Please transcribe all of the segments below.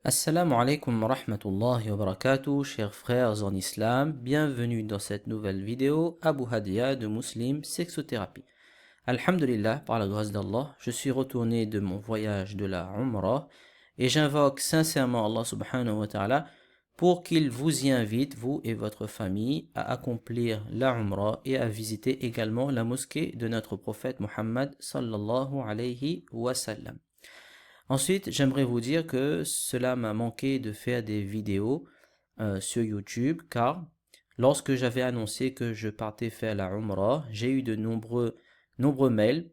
Assalamu alaikum wa rahmatullahi wa barakatuh, chers frères en islam, bienvenue dans cette nouvelle vidéo, Abu Hadia de Muslim Sexothérapie. Alhamdulillah, par la grâce d'Allah, je suis retourné de mon voyage de la Umrah et j'invoque sincèrement Allah subhanahu wa ta'ala pour qu'il vous y invite, vous et votre famille, à accomplir la Umrah et à visiter également la mosquée de notre prophète Muhammad sallallahu alayhi wa sallam. Ensuite, j'aimerais vous dire que cela m'a manqué de faire des vidéos sur YouTube car lorsque j'avais annoncé que je partais faire la Umrah, j'ai eu de nombreux mails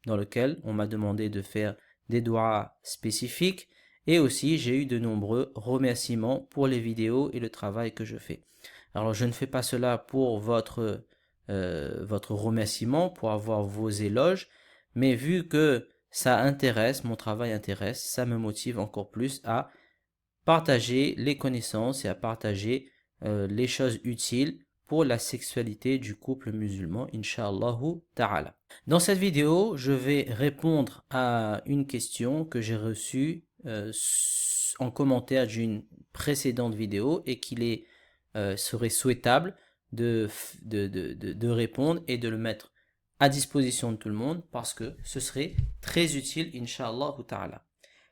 dans lesquels on m'a demandé de faire des doigts spécifiques et aussi j'ai eu de nombreux remerciements pour les vidéos et le travail que je fais. Alors je ne fais pas cela pour votre remerciement, pour avoir vos éloges, mais vu que ça intéresse, mon travail intéresse, ça me motive encore plus à partager les connaissances et à partager les choses utiles pour la sexualité du couple musulman, Inch'Allahu Ta'ala. Dans cette vidéo, je vais répondre à une question que j'ai reçue en commentaire d'une précédente vidéo et qu'il serait souhaitable de répondre et de le mettre à disposition de tout le monde parce que ce serait très utile, Inch'Allah Ta'ala.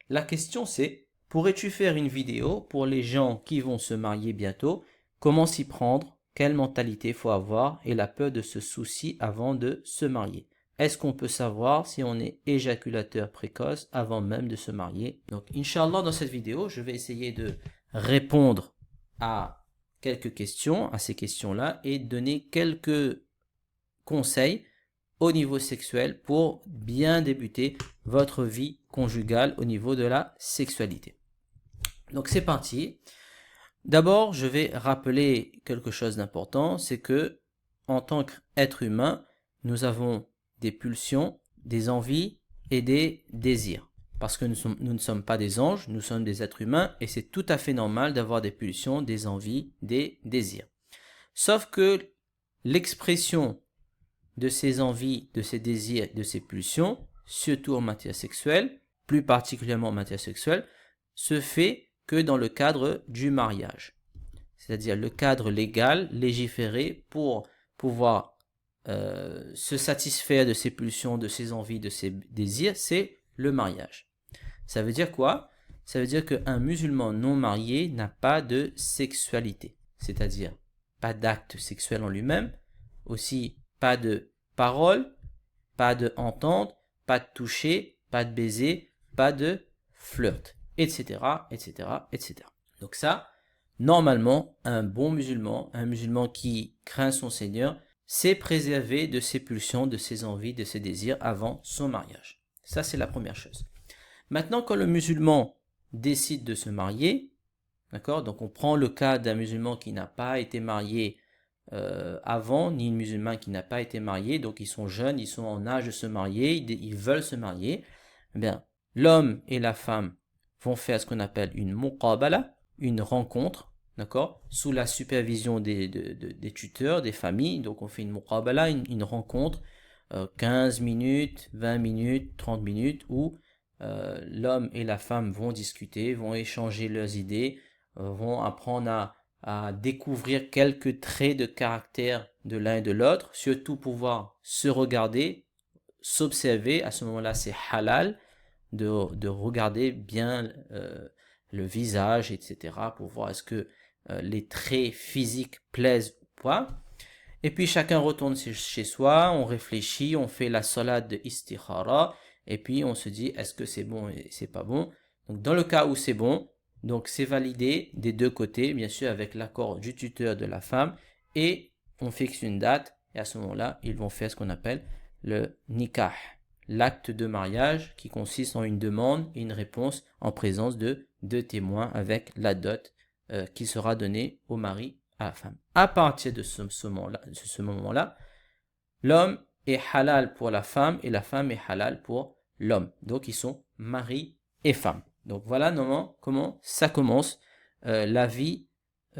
La question c'est, pourrais-tu faire une vidéo pour les gens qui vont se marier bientôt? Comment s'y prendre? Quelle mentalité faut avoir? Et la peur de ce souci avant de se marier. Est-ce qu'on peut savoir si on est éjaculateur précoce avant même de se marier? Donc, Inch'Allah, dans cette vidéo, je vais essayer de répondre à quelques questions, à ces questions-là, et donner quelques conseils au niveau sexuel pour bien débuter votre vie conjugale au niveau de la sexualité. Donc c'est parti. D'abord, je vais rappeler quelque chose d'important, c'est que en tant qu'être humain, nous avons des pulsions, des envies et des désirs. Parce que nous ne sommes pas des anges, nous sommes des êtres humains et c'est tout à fait normal d'avoir des pulsions, des envies, des désirs. Sauf que l'expression de ces envies, de ces désirs, de ces pulsions, surtout en matière sexuelle, plus particulièrement en matière sexuelle, se fait que dans le cadre du mariage. C'est-à-dire le cadre légal, légiféré pour pouvoir se satisfaire de ces pulsions, de ces envies, de ces désirs, c'est le mariage. Ça veut dire quoi? Ça veut dire qu'un musulman non marié n'a pas de sexualité. C'est-à-dire pas d'acte sexuel en lui-même, aussi pas de parole, pas de entente, pas de toucher, pas de baiser, pas de flirt, etc., etc., etc. Donc ça, normalement, un bon musulman, un musulman qui craint son Seigneur, s'est préservé de ses pulsions, de ses envies, de ses désirs avant son mariage. Ça, c'est la première chose. Maintenant, quand le musulman décide de se marier, d'accord, donc on prend le cas d'un musulman qui n'a pas été marié avant, ni une musulmane qui n'a pas été mariée, donc ils sont jeunes, ils sont en âge de se marier, ils veulent se marier, eh bien, l'homme et la femme vont faire ce qu'on appelle une muqabala, une rencontre, d'accord, sous la supervision des tuteurs, des familles, donc on fait une muqabala, une rencontre, 15 minutes, 20 minutes, 30 minutes, où l'homme et la femme vont discuter, vont échanger leurs idées, vont apprendre à découvrir quelques traits de caractère de l'un et de l'autre, surtout pouvoir se regarder, s'observer. À ce moment-là, c'est halal de regarder bien le visage, etc., pour voir est-ce que les traits physiques plaisent ou pas. Et puis chacun retourne chez soi, on réfléchit, on fait la salade de istikhara, et puis on se dit est-ce que c'est bon et c'est pas bon. Donc dans le cas où c'est bon, donc c'est validé des deux côtés, bien sûr avec l'accord du tuteur de la femme, et on fixe une date, et à ce moment-là, ils vont faire ce qu'on appelle le nikah, l'acte de mariage qui consiste en une demande et une réponse en présence de deux témoins avec la dot qui sera donnée au mari à la femme. À partir de ce moment-là, l'homme est halal pour la femme et la femme est halal pour l'homme. Donc ils sont mari et femme. Donc voilà comment ça commence la vie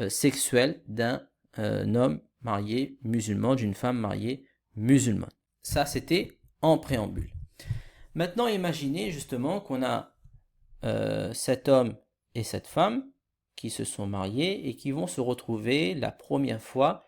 sexuelle d'un homme marié musulman, d'une femme mariée musulmane. Ça, c'était en préambule. Maintenant, imaginez justement qu'on a cet homme et cette femme qui se sont mariés et qui vont se retrouver la première fois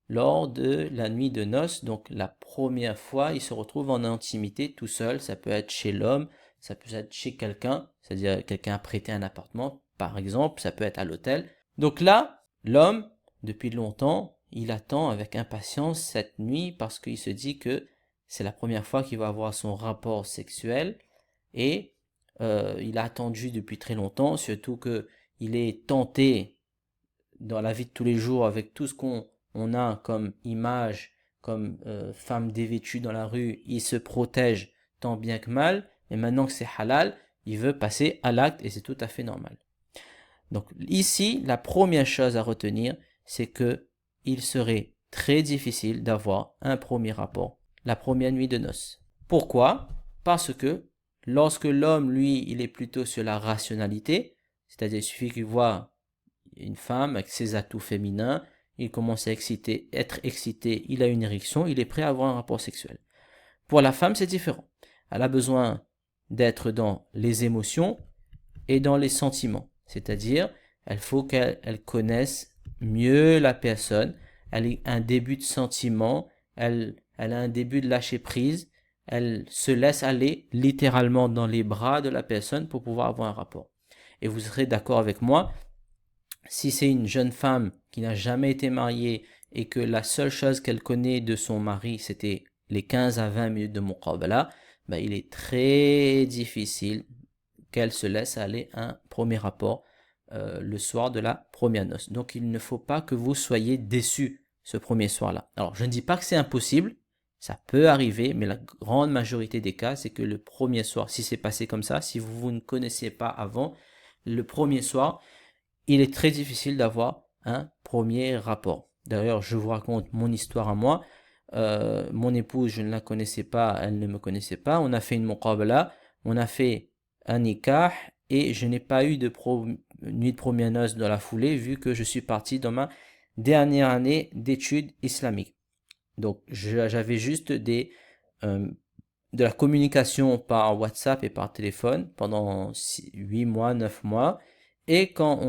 lors de la nuit de noces. Donc la première fois, ils se retrouvent en intimité tout seuls. Ça peut être chez l'homme, ça peut être chez quelqu'un, c'est-à-dire quelqu'un a prêté un appartement, par exemple, ça peut être à l'hôtel. Donc là, l'homme, depuis longtemps, il attend avec impatience cette nuit parce qu'il se dit que c'est la première fois qu'il va avoir son rapport sexuel et il a attendu depuis très longtemps, surtout que il est tenté dans la vie de tous les jours avec tout ce qu'on a comme image, comme femme dévêtue dans la rue, il se protège tant bien que mal, et maintenant que c'est halal, il veut passer à l'acte et c'est tout à fait normal. Donc ici, la première chose à retenir, c'est que il serait très difficile d'avoir un premier rapport la première nuit de noces. Pourquoi? Parce que lorsque l'homme, lui, il est plutôt sur la rationalité, c'est-à-dire il suffit qu'il voit une femme avec ses atouts féminins, il commence à être excité, il a une érection, il est prêt à avoir un rapport sexuel. Pour la femme, c'est différent. Elle a besoin d'être dans les émotions et dans les sentiments. C'est-à-dire, il faut qu'elle connaisse mieux la personne, elle ait un début de sentiment, elle a un début de lâcher prise, elle se laisse aller littéralement dans les bras de la personne pour pouvoir avoir un rapport. Et vous serez d'accord avec moi, si c'est une jeune femme qui n'a jamais été mariée et que la seule chose qu'elle connaît de son mari, c'était les 15 à 20 minutes de muqabala, ben il est très difficile qu'elle se laisse aller un premier rapport le soir de la première noce. Donc il ne faut pas que vous soyez déçus ce premier soir-là. Alors je ne dis pas que c'est impossible, ça peut arriver, mais la grande majorité des cas, c'est que le premier soir, si c'est passé comme ça, si vous ne connaissez pas avant, le premier soir, il est très difficile d'avoir un premier rapport. D'ailleurs, je vous raconte mon histoire à moi. Mon épouse, je ne la connaissais pas, elle ne me connaissait pas. On a fait une muqabala, on a fait un nikah et je n'ai pas eu de nuit de première noce dans la foulée vu que je suis parti dans ma dernière année d'études islamiques. Donc j'avais juste de la communication par WhatsApp et par téléphone pendant 8 mois, 9 mois. Et quand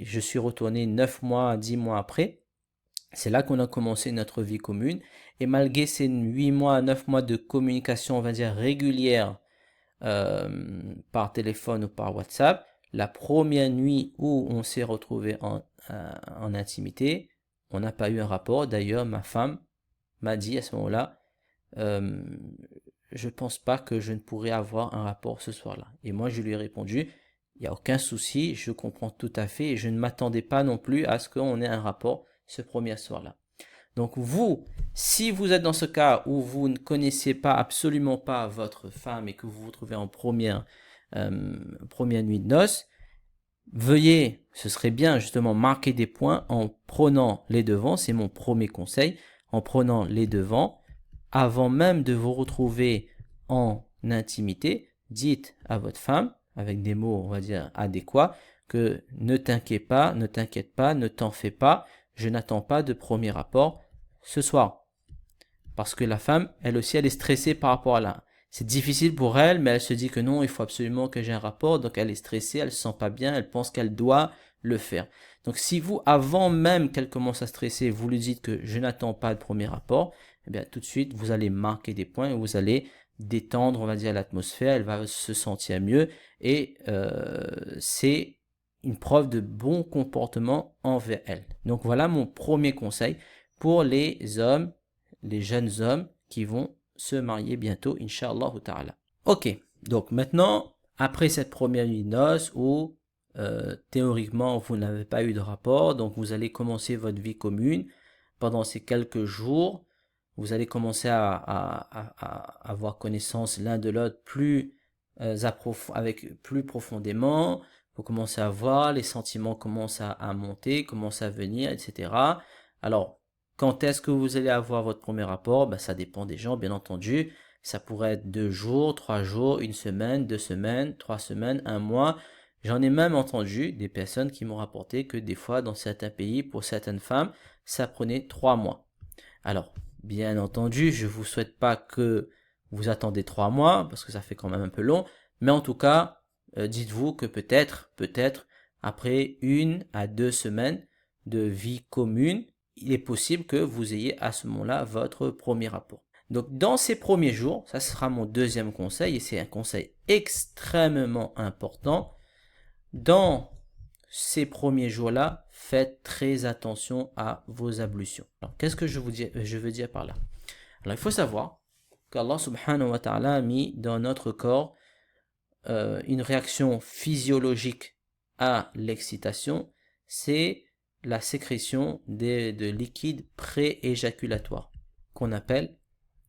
je suis retourné 9 mois, 10 mois après, c'est là qu'on a commencé notre vie commune. Et malgré ces 8 mois, 9 mois de communication, on va dire régulière, par téléphone ou par WhatsApp, la première nuit où on s'est retrouvé en intimité, on n'a pas eu un rapport. D'ailleurs, ma femme m'a dit à ce moment-là, je pense pas que je ne pourrais avoir un rapport ce soir-là. Et moi, je lui ai répondu, il n'y a aucun souci, je comprends tout à fait et je ne m'attendais pas non plus à ce qu'on ait un rapport ce premier soir-là. Donc vous, si vous êtes dans ce cas où vous ne connaissez pas absolument pas votre femme et que vous vous trouvez en première nuit de noces, veuillez, ce serait bien justement marquer des points en prenant les devants, c'est mon premier conseil, en prenant les devants, avant même de vous retrouver en intimité, dites à votre femme, avec des mots on va dire adéquats, que ne t'inquiète pas, ne t'en fais pas, je n'attends pas de premier rapport ce soir. Parce que la femme, elle aussi, elle est stressée par rapport à là. C'est difficile pour elle, mais elle se dit que non, il faut absolument que j'ai un rapport, donc elle est stressée, elle se sent pas bien, elle pense qu'elle doit le faire. Donc si vous, avant même qu'elle commence à stresser, vous lui dites que je n'attends pas de premier rapport, eh bien tout de suite, vous allez marquer des points et vous allez détendre, on va dire, l'atmosphère, elle va se sentir mieux et c'est une preuve de bon comportement envers elle. Donc voilà mon premier conseil pour les hommes, les jeunes hommes qui vont se marier bientôt, Inch'Allah ta'ala. Ok, donc maintenant, après cette première nuit de noces où théoriquement vous n'avez pas eu de rapport, donc vous allez commencer votre vie commune pendant ces quelques jours, vous allez commencer à avoir connaissance l'un de l'autre avec plus profondément, vous commencez à voir, les sentiments commencent à monter, commencent à venir, etc. Alors, quand est-ce que vous allez avoir votre premier rapport? Ben, ça dépend des gens, bien entendu. Ça pourrait être 2 jours, 3 jours, 1 semaine, 2 semaines, 3 semaines, 1 mois. J'en ai même entendu des personnes qui m'ont rapporté que des fois, dans certains pays, pour certaines femmes, ça prenait 3 mois. Alors, bien entendu, je vous souhaite pas que vous attendez 3 mois, parce que ça fait quand même un peu long. Mais en tout cas, dites-vous que peut-être, après 1 à 2 semaines de vie commune, il est possible que vous ayez à ce moment-là votre premier rapport. Donc dans ces premiers jours, ça sera mon deuxième conseil, et c'est un conseil extrêmement important. Dans ces premiers jours-là, faites très attention à vos ablutions. Alors, qu'est-ce que je veux dire par là? Alors, il faut savoir qu'Allah subhanahu wa ta'ala a mis dans notre corps une réaction physiologique à l'excitation, c'est la sécrétion de liquide pré-éjaculatoire, qu'on appelle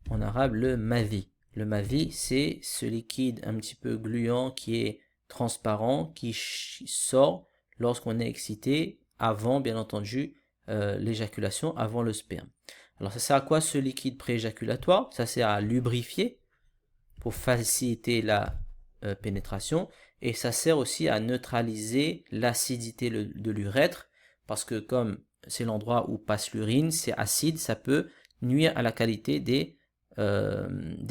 en arabe le madhi. Le madhi, c'est ce liquide un petit peu gluant qui est transparent, qui sort lorsqu'on est excité, avant bien entendu l'éjaculation, avant le sperme. Alors ça sert à quoi ce liquide pré-éjaculatoire? Ça sert à lubrifier pour faciliter la pénétration, et ça sert aussi à neutraliser l'acidité de l'urètre, parce que comme c'est l'endroit où passe l'urine, c'est acide, ça peut nuire à la qualité des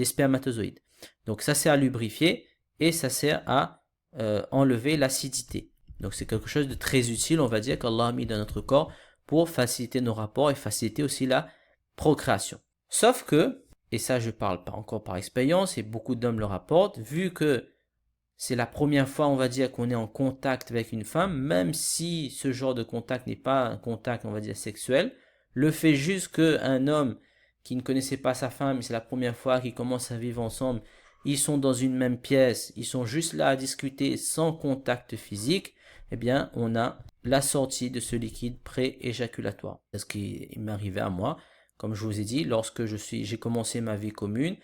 spermatozoïdes. Donc ça sert à lubrifier et ça sert à enlever l'acidité. Donc c'est quelque chose de très utile, on va dire, qu'Allah a mis dans notre corps pour faciliter nos rapports et faciliter aussi la procréation. Sauf que, et ça je parle pas encore par expérience, et beaucoup d'hommes le rapportent, vu que c'est la première fois, on va dire, qu'on est en contact avec une femme, même si ce genre de contact n'est pas un contact, on va dire, sexuel, le fait juste qu'un homme qui ne connaissait pas sa femme, c'est la première fois qu'ils commencent à vivre ensemble, ils sont dans une même pièce, ils sont juste là à discuter sans contact physique, eh bien, on a la sortie de ce liquide pré-éjaculatoire. C'est ce qui m'arrivait à moi. Comme je vous ai dit, lorsque j'ai commencé ma vie commune,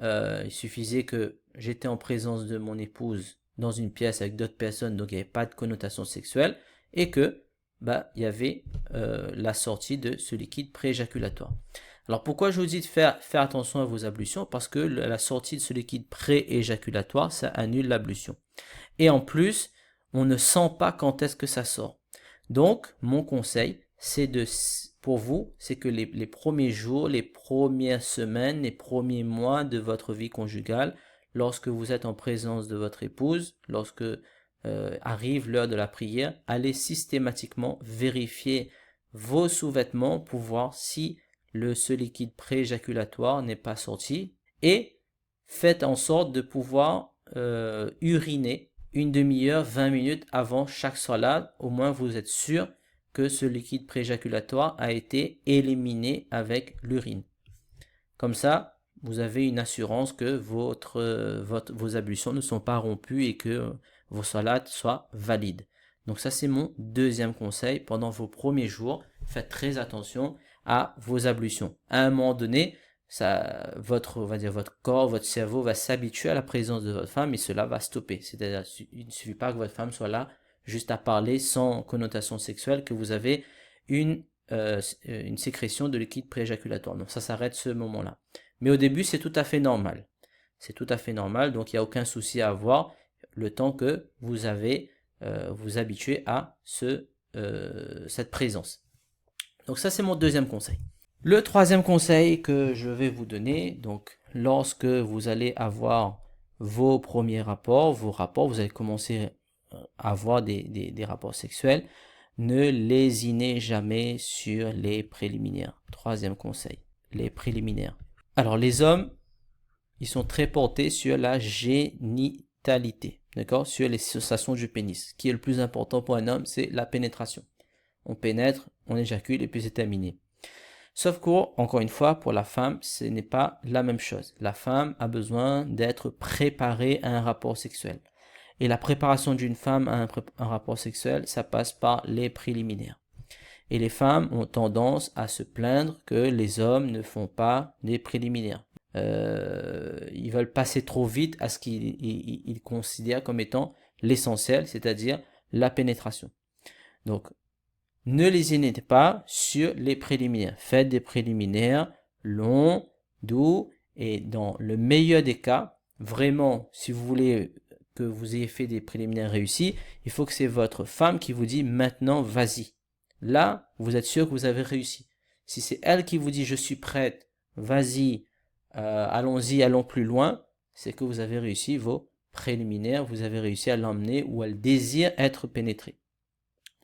il suffisait que j'étais en présence de mon épouse dans une pièce avec d'autres personnes, donc il n'y avait pas de connotation sexuelle, et que il y avait la sortie de ce liquide pré-éjaculatoire. Alors pourquoi je vous dis de faire attention à vos ablutions? Parce que la sortie de ce liquide pré-éjaculatoire, ça annule l'ablution. Et en plus, on ne sent pas quand est-ce que ça sort. Donc, mon conseil, pour vous, c'est que les premiers jours, les premières semaines, les premiers mois de votre vie conjugale, lorsque vous êtes en présence de votre épouse, lorsque arrive l'heure de la prière, allez systématiquement vérifier vos sous-vêtements pour voir si ce liquide pré-éjaculatoire n'est pas sorti, et faites en sorte de pouvoir uriner 1/2 heure, 20 minutes avant chaque salat. Au moins vous êtes sûr que ce liquide pré-éjaculatoire a été éliminé avec l'urine. Comme ça, vous avez une assurance que vos ablutions ne sont pas rompues et que vos salats soient valides. Donc ça, c'est mon deuxième conseil. Pendant vos premiers jours, faites très attention à vos ablutions. À un moment donné, votre corps, votre cerveau va s'habituer à la présence de votre femme et cela va stopper. C'est-à-dire, il ne suffit pas que votre femme soit là juste à parler sans connotation sexuelle, que vous avez une sécrétion de liquide prééjaculatoire. Donc ça s'arrête ce moment-là. Mais au début, c'est tout à fait normal. C'est tout à fait normal, donc il n'y a aucun souci à avoir le temps que vous avez vous habituer à cette présence. Donc ça, c'est mon deuxième conseil. Le troisième conseil que je vais vous donner, donc lorsque vous allez avoir vos premiers rapports, vous allez commencer à avoir des rapports sexuels, ne lésinez jamais sur les préliminaires. Troisième conseil, les préliminaires. Alors les hommes, ils sont très portés sur la génitalité, d'accord, sur les sensations du pénis. Ce qui est le plus important pour un homme, c'est la pénétration. On pénètre, on éjacule et puis c'est terminé. Sauf qu'encore une fois, pour la femme, ce n'est pas la même chose. La femme a besoin d'être préparée à un rapport sexuel. Et la préparation d'une femme à un rapport sexuel, ça passe par les préliminaires. Et les femmes ont tendance à se plaindre que les hommes ne font pas les préliminaires. Ils veulent passer trop vite à ce qu'ils considèrent comme étant l'essentiel, c'est-à-dire la pénétration. Donc, ne lésinez pas sur les préliminaires. Faites des préliminaires longs, doux, et dans le meilleur des cas, vraiment, si vous voulez que vous ayez fait des préliminaires réussis, il faut que c'est votre femme qui vous dit maintenant vas-y. Là, vous êtes sûr que vous avez réussi. Si c'est elle qui vous dit je suis prête, vas-y, allons-y, allons plus loin, c'est que vous avez réussi vos préliminaires, vous avez réussi à l'emmener ou elle désire être pénétrée.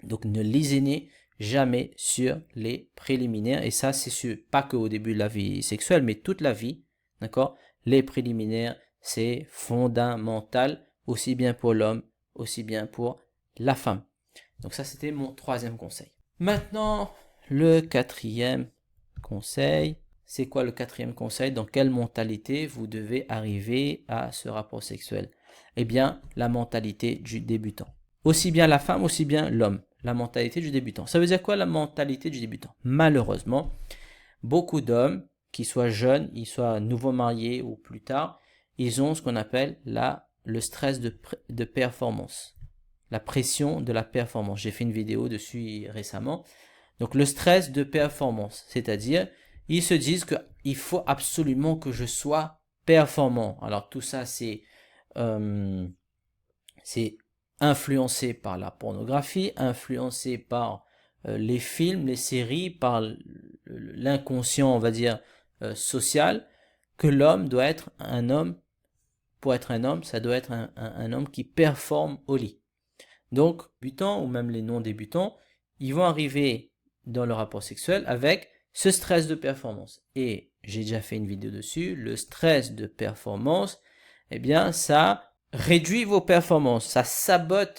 Donc ne lésinez jamais sur les préliminaires. Et ça, c'est pas qu'au début de la vie sexuelle, mais toute la vie. D'accord? Les préliminaires, c'est fondamental, aussi bien pour l'homme, aussi bien pour la femme. Donc ça, c'était mon troisième conseil. Maintenant, le quatrième conseil. C'est quoi le quatrième conseil? Dans quelle mentalité vous devez arriver à ce rapport sexuel? Eh bien, la mentalité du débutant. Aussi bien la femme, aussi bien l'homme. La mentalité du débutant. Ça veut dire quoi la mentalité du débutant? Malheureusement, beaucoup d'hommes, qu'ils soient jeunes, ils soient nouveaux mariés ou plus tard, ils ont ce qu'on appelle le stress de performance. La pression de la performance. J'ai fait une vidéo dessus récemment. Donc le stress de performance, c'est-à-dire ils se disent qu'il faut absolument que je sois performant. Alors tout ça c'est influencé par la pornographie, influencé par les films, les séries, par l'inconscient, on va dire, social, que l'homme doit être un homme. Pour être un homme, ça doit être un homme qui performe au lit. Donc, débutants ou même les non-débutants, ils vont arriver dans le rapport sexuel avec ce stress de performance. Et j'ai déjà fait une vidéo dessus, le stress de performance, eh bien, ça réduit vos performances, ça sabote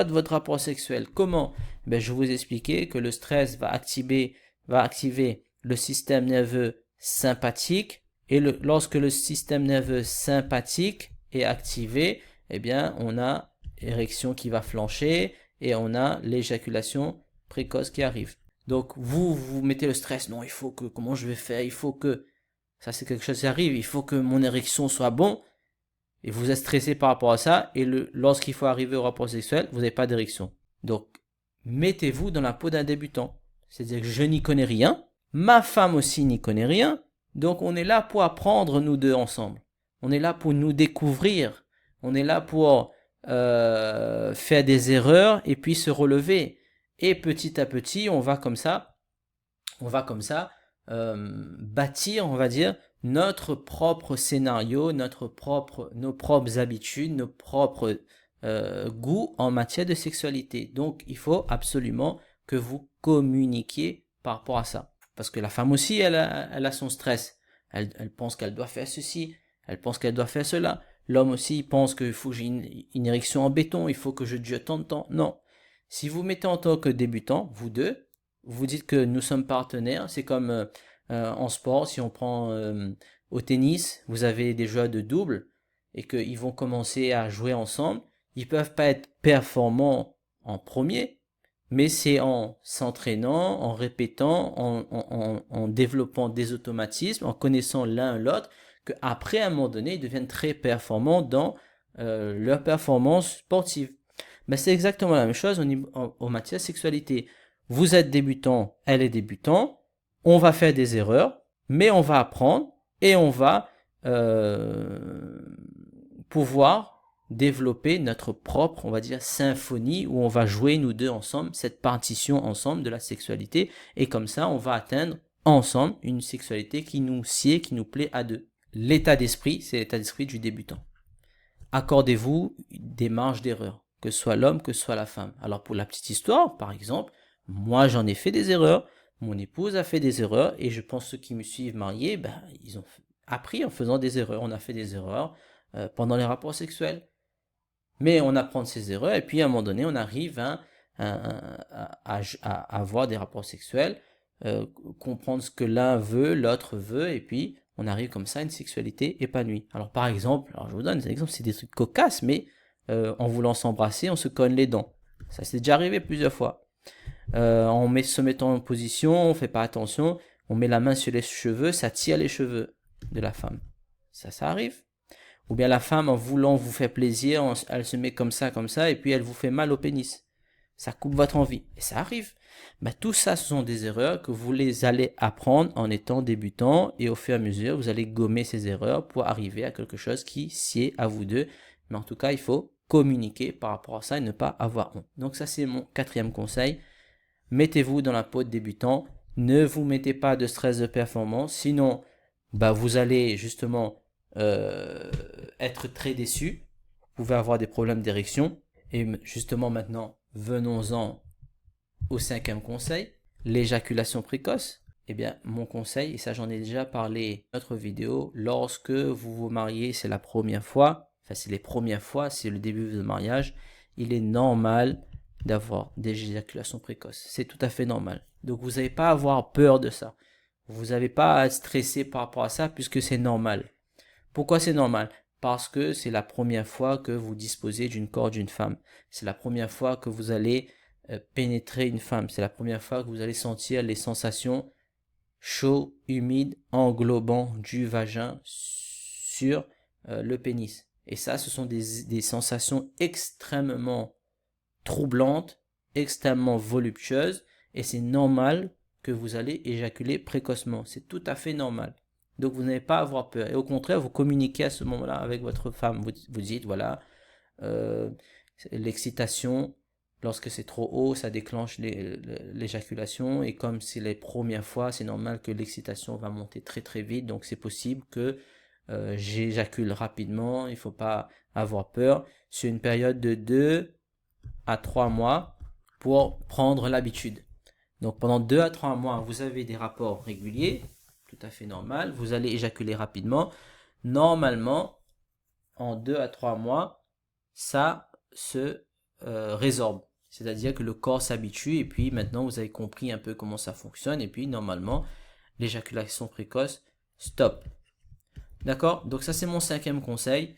votre rapport sexuel. Comment? Je vais vous expliquer que le stress va activer le système nerveux sympathique, et lorsque le système nerveux sympathique est activé, eh bien, on a érection qui va flancher et on a l'éjaculation précoce qui arrive. Donc vous mettez le stress, non, il faut que, comment je vais faire, il faut que, ça c'est quelque chose qui arrive, il faut que mon érection soit bon, et vous êtes stressé par rapport à ça, et lorsqu'il faut arriver au rapport sexuel, vous n'avez pas d'érection. Donc mettez-vous dans la peau d'un débutant, c'est-à-dire que je n'y connais rien, ma femme aussi n'y connaît rien, donc on est là pour apprendre nous deux ensemble, on est là pour nous découvrir, on est là pour faire des erreurs et puis se relever. Et petit à petit, on va comme ça bâtir, on va dire, notre propre scénario, nos propres habitudes, nos propres goûts en matière de sexualité. Donc, il faut absolument que vous communiquiez par rapport à ça. Parce que la femme aussi, elle a son stress. Elle pense qu'elle doit faire ceci, elle pense qu'elle doit faire cela. L'homme aussi pense qu'il faut que j'ai une érection en béton, il faut que je dure tant de temps. Non. Si vous mettez en tant que débutant, vous deux, vous dites que nous sommes partenaires, c'est comme en sport, si on prend au tennis, vous avez des joueurs de double et qu'ils vont commencer à jouer ensemble, ils peuvent pas être performants en premier, mais c'est en s'entraînant, en répétant, en développant des automatismes, en connaissant l'un l'autre, qu'après, à un moment donné, ils deviennent très performants dans leur performance sportive. Mais c'est exactement la même chose en matière de sexualité. Vous êtes débutant, elle est débutant, on va faire des erreurs, mais on va apprendre et on va pouvoir développer notre propre, on va dire, symphonie où on va jouer nous deux ensemble, cette partition ensemble de la sexualité, et comme ça, on va atteindre ensemble une sexualité qui nous sied, qui nous plaît à deux. L'état d'esprit, c'est l'état d'esprit du débutant. Accordez-vous des marges d'erreur, que ce soit l'homme, que ce soit la femme. Alors pour la petite histoire, par exemple, moi j'en ai fait des erreurs, mon épouse a fait des erreurs, et je pense que ceux qui me suivent mariés, ils ont appris en faisant des erreurs. On a fait des erreurs pendant les rapports sexuels. Mais on apprend de ses erreurs, et puis à un moment donné, on arrive à avoir des rapports sexuels, comprendre ce que l'un veut, l'autre veut, et puis on arrive comme ça à une sexualité épanouie. Alors par exemple, je vous donne des exemples, c'est des trucs cocasses, mais en voulant s'embrasser, on se cogne les dents. Ça s'est déjà arrivé plusieurs fois. Se mettant en position, on fait pas attention, on met la main sur les cheveux, ça tire les cheveux de la femme. Ça arrive. Ou bien la femme, en voulant vous faire plaisir, elle se met comme ça, et puis elle vous fait mal au pénis. Ça coupe votre envie. Et ça arrive. Tout ça, ce sont des erreurs que vous les allez apprendre en étant débutant, et au fur et à mesure, vous allez gommer ces erreurs pour arriver à quelque chose qui sied à vous deux. Mais en tout cas, il faut communiquer par rapport à ça et ne pas avoir honte. Donc ça, c'est mon quatrième conseil. Mettez-vous dans la peau de débutant. Ne vous mettez pas de stress de performance. Sinon, vous allez justement être très déçu. Vous pouvez avoir des problèmes d'érection. Et justement maintenant, venons-en au cinquième conseil, l'éjaculation précoce. Eh bien, mon conseil, et ça j'en ai déjà parlé dans notre vidéo, lorsque vous vous mariez, c'est la première fois, enfin c'est les premières fois, c'est le début de mariage, il est normal d'avoir des éjaculations précoces. C'est tout à fait normal. Donc vous n'avez pas à avoir peur de ça. Vous n'avez pas à stresser par rapport à ça puisque c'est normal. Pourquoi c'est normal? Parce que c'est la première fois que vous disposez d'une corps d'une femme. C'est la première fois que vous allez pénétrer une femme. C'est la première fois que vous allez sentir les sensations chaud, humide, englobant du vagin sur le pénis. Et ça, ce sont des sensations extrêmement troublantes, extrêmement voluptueuses, et c'est normal que vous allez éjaculer précocement. C'est tout à fait normal. Donc vous n'avez pas à avoir peur. Et au contraire, vous communiquez à ce moment-là avec votre femme. Vous dites, voilà, l'excitation, lorsque c'est trop haut, ça déclenche l'éjaculation. Et comme c'est les premières fois, c'est normal que l'excitation va monter très très vite. Donc c'est possible que j'éjacule rapidement. Il ne faut pas avoir peur. C'est une période de 2 à 3 mois pour prendre l'habitude. Donc pendant 2 à 3 mois, vous avez des rapports réguliers, tout à fait normal. Vous allez éjaculer rapidement. Normalement, en 2 à 3 mois, ça se résorbe. C'est-à-dire que le corps s'habitue et puis maintenant vous avez compris un peu comment ça fonctionne et puis normalement l'éjaculation précoce stop. D'accord? Donc ça c'est mon cinquième conseil.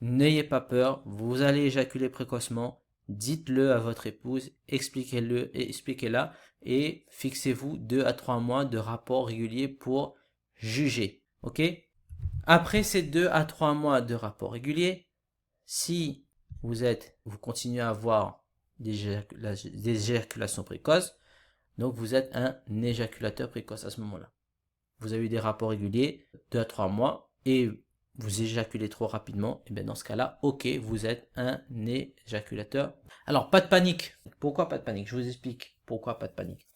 N'ayez pas peur, vous allez éjaculer précocement. Dites-le à votre épouse, expliquez-la et fixez-vous 2 à 3 mois de rapport régulier pour juger. Ok? Après ces 2 à 3 mois de rapport régulier, si vous continuez à avoir des éjaculations précoces, donc vous êtes un éjaculateur précoce à ce moment-là. Vous avez eu des rapports réguliers, 2 à 3 mois, et vous éjaculez trop rapidement, et bien dans ce cas-là, ok, vous êtes un éjaculateur. Alors, pas de panique. Pourquoi pas de panique? Je vous explique pourquoi pas de panique.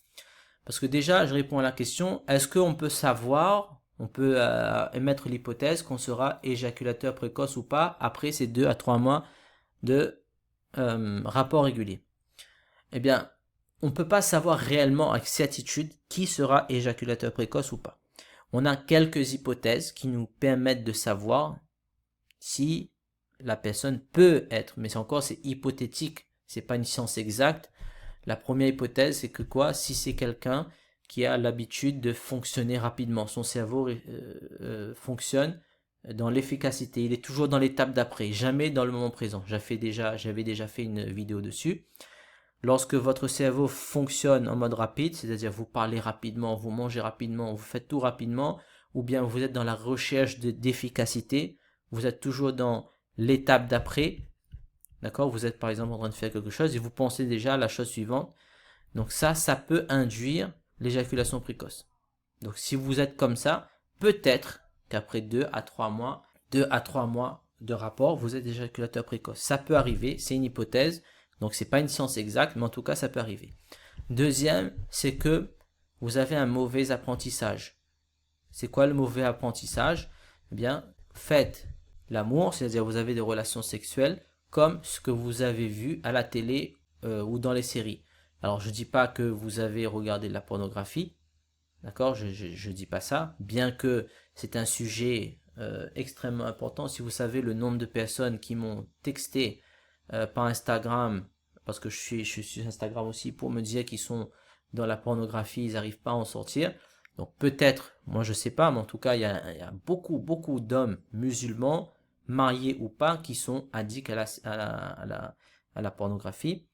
Parce que déjà, je réponds à la question, est-ce qu'on peut savoir, on peut émettre l'hypothèse qu'on sera éjaculateur précoce ou pas après ces 2 à 3 mois de rapport régulier? Eh bien, on ne peut pas savoir réellement avec certitude qui sera éjaculateur précoce ou pas. On a quelques hypothèses qui nous permettent de savoir si la personne peut être, mais c'est hypothétique, c'est pas une science exacte. La première hypothèse, c'est que quoi? Si c'est quelqu'un qui a l'habitude de fonctionner rapidement, son cerveau fonctionne dans l'efficacité, il est toujours dans l'étape d'après, jamais dans le moment présent. J'avais déjà fait une vidéo dessus. Lorsque votre cerveau fonctionne en mode rapide, c'est-à-dire vous parlez rapidement, vous mangez rapidement, vous faites tout rapidement, ou bien vous êtes dans la recherche d'efficacité, vous êtes toujours dans l'étape d'après, d'accord? Vous êtes par exemple en train de faire quelque chose et vous pensez déjà à la chose suivante. Donc ça peut induire l'éjaculation précoce. Donc si vous êtes comme ça, peut-être qu'après 2 à 3 mois de rapport, vous êtes éjaculateur précoce. Ça peut arriver, c'est une hypothèse. Donc c'est pas une science exacte, mais en tout cas ça peut arriver. Deuxième, c'est que vous avez un mauvais apprentissage. C'est quoi le mauvais apprentissage? Eh bien, faites l'amour, c'est-à-dire vous avez des relations sexuelles comme ce que vous avez vu à la télé ou dans les séries. Alors je dis pas que vous avez regardé de la pornographie, d'accord? Je dis pas ça, bien que c'est un sujet extrêmement important. Si vous savez le nombre de personnes qui m'ont texté par Instagram, parce que je suis sur Instagram aussi, pour me dire qu'ils sont dans la pornographie, ils n'arrivent pas à en sortir. Donc peut-être, moi je sais pas, mais en tout cas il y a beaucoup d'hommes musulmans, mariés ou pas, qui sont addicts à la pornographie.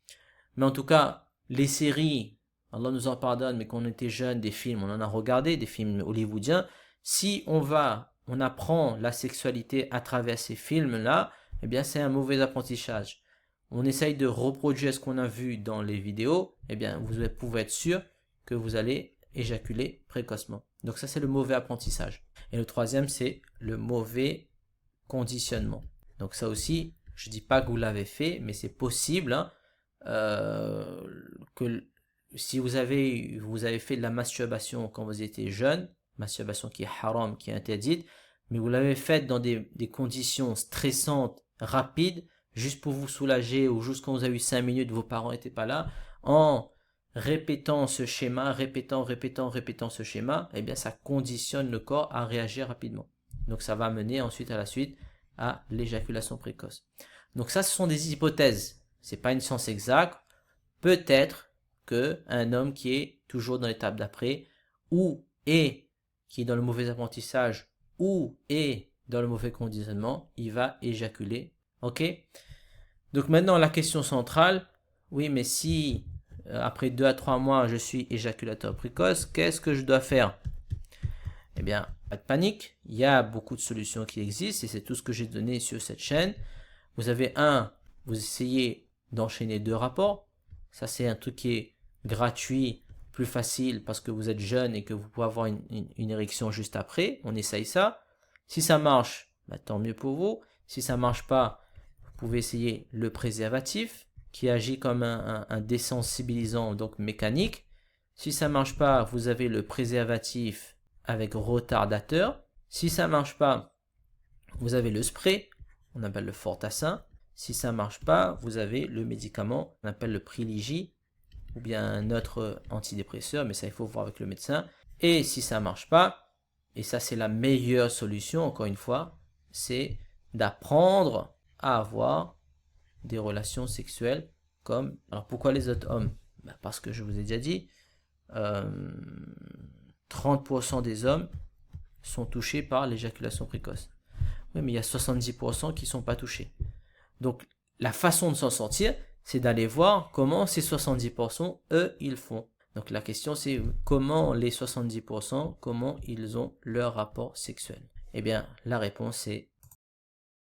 Mais en tout cas, les séries, Allah nous en pardonne, mais quand on était jeunes, des films, on en a regardé, des films hollywoodiens. Si on apprend la sexualité à travers ces films-là, eh bien c'est un mauvais apprentissage. On essaye de reproduire ce qu'on a vu dans les vidéos, eh bien vous pouvez être sûr que vous allez éjaculer précocement. Donc ça c'est le mauvais apprentissage. Et le troisième c'est le mauvais conditionnement. Donc ça aussi, je dis pas que vous l'avez fait, mais c'est possible hein, que si vous avez fait de la masturbation quand vous étiez jeune, masturbation qui est haram, qui est interdite, mais vous l'avez faite dans des conditions stressantes, rapides, juste pour vous soulager ou juste quand vous avez eu 5 minutes, vos parents n'étaient pas là, en répétant ce schéma, répétant ce schéma, eh bien ça conditionne le corps à réagir rapidement. Donc ça va mener ensuite à la suite à l'éjaculation précoce. Donc ça, ce sont des hypothèses. C'est pas une science exacte. Peut-être que un homme qui est toujours dans l'étape d'après, ou est qui est dans le mauvais apprentissage, ou est dans le mauvais conditionnement, il va éjaculer. Ok? Donc maintenant la question centrale, oui, mais si après 2 à 3 mois je suis éjaculateur précoce, qu'est-ce que je dois faire? Eh bien, pas de panique, il y a beaucoup de solutions qui existent et c'est tout ce que j'ai donné sur cette chaîne. Vous avez vous essayez d'enchaîner 2 rapports. Ça, c'est un truc qui est gratuit, plus facile parce que vous êtes jeune et que vous pouvez avoir une érection juste après. On essaye ça. Si ça marche, bah, tant mieux pour vous. Si ça marche pas, vous pouvez essayer le préservatif qui agit comme un désensibilisant donc mécanique. Si ça marche pas, vous avez le préservatif avec retardateur. Si ça marche pas, vous avez le spray, on appelle le Fortassin. Si ça marche pas, vous avez le médicament, on appelle le Privilégi, ou bien un autre antidépresseur, mais ça il faut voir avec le médecin. Et si ça marche pas, et ça c'est la meilleure solution, encore une fois, c'est d'apprendre à avoir des relations sexuelles comme... Alors pourquoi les autres hommes? Parce que je vous ai déjà dit, 30% des hommes sont touchés par l'éjaculation précoce. Oui, mais il y a 70% qui ne sont pas touchés. Donc, la façon de s'en sortir, c'est d'aller voir comment ces 70%, eux, ils font. Donc, la question, c'est comment les 70%, comment ils ont leur rapport sexuel. Eh bien, la réponse est